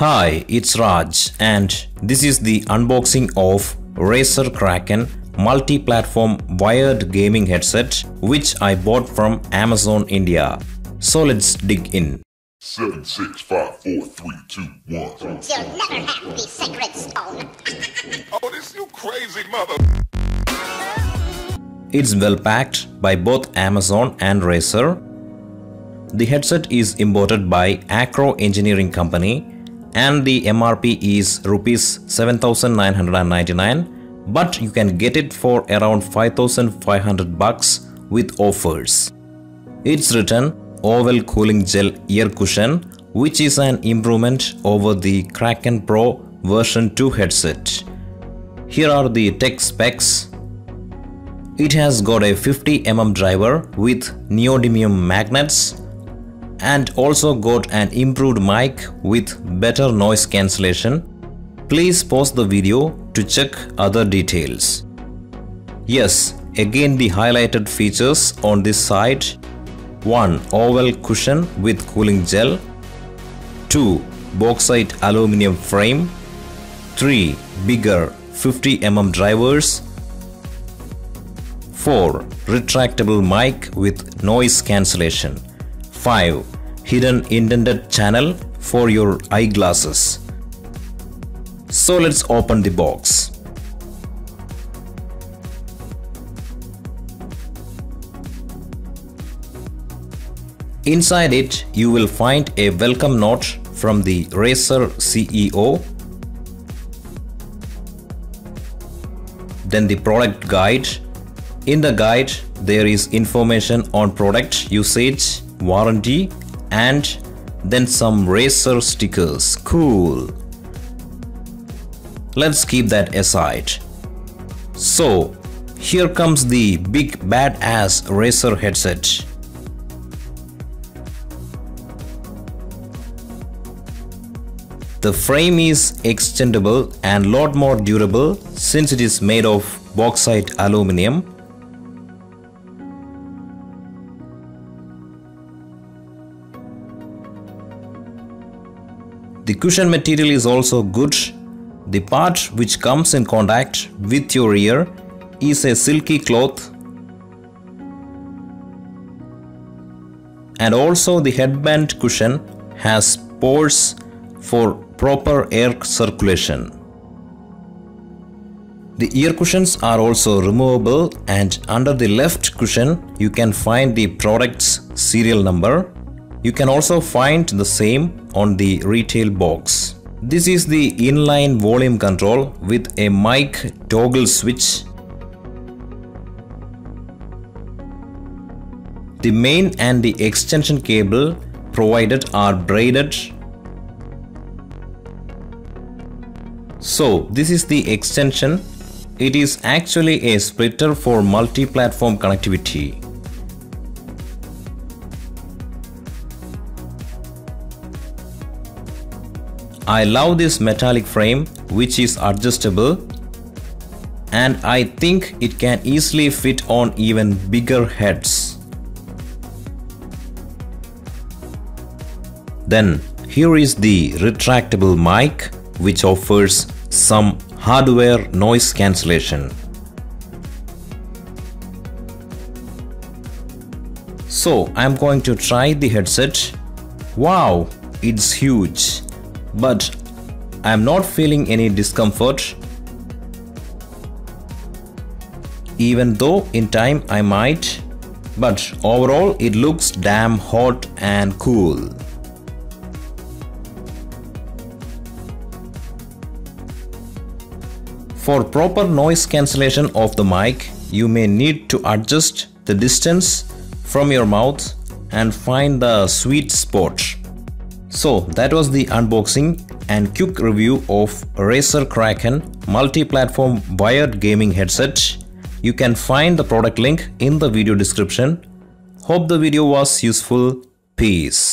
Hi, it's Raj and this is the unboxing of Razer Kraken multi-platform wired gaming headset which I bought from Amazon India. So let's dig in. 7, 6, 5, 4, 3, 2, 1. You'll never have the sacred stone. Oh, this you crazy mother. It's well packed by both Amazon and Razer. The headset is imported by Acro Engineering Company and the MRP is Rs 7,999, but you can get it for around 5,500 bucks with offers. It's written Oval Cooling Gel Ear Cushion, which is an improvement over the Kraken Pro version 2 headset. Here are the tech specs. It has got a 50mm driver with neodymium magnets and also got an improved mic with better noise cancellation. Please pause the video to check other details. Yes, again the highlighted features on this side. 1. Oval cushion with cooling gel. 2. Bauxite aluminum frame. 3. Bigger 50mm drivers. 4. Retractable mic with noise cancellation. 5. Hidden indented channel for your eyeglasses. So let's open the box. Inside it, you will find a welcome note from the Razer CEO. Then the product guide. In the guide, there is information on product usage, warranty, and then some Razer stickers. Cool. Let's keep that aside. So, here comes the big badass Razer headset. The frame is extendable and lot more durable since it is made of bauxite aluminum. The cushion material is also good. The part which comes in contact with your ear is a silky cloth. And also the headband cushion has pores for proper air circulation. The ear cushions are also removable and under the left cushion you can find the product's serial number. You can also find the same on the retail box. This is the inline volume control with a mic toggle switch. The main and the extension cable provided are braided. So this is the extension. It is actually a splitter for multi-platform connectivity. I love this metallic frame which is adjustable and I think it can easily fit on even bigger heads. Then here is the retractable mic which offers some hardware noise cancellation. So I am going to try the headset. Wow, it's huge. But I am not feeling any discomfort, even though in time I might, but overall it looks damn hot and cool. For proper noise cancellation of the mic, you may need to adjust the distance from your mouth and find the sweet spot. So that was the unboxing and quick review of Razer Kraken multi-platform wired gaming headset. You can find the product link in the video description. Hope the video was useful. Peace.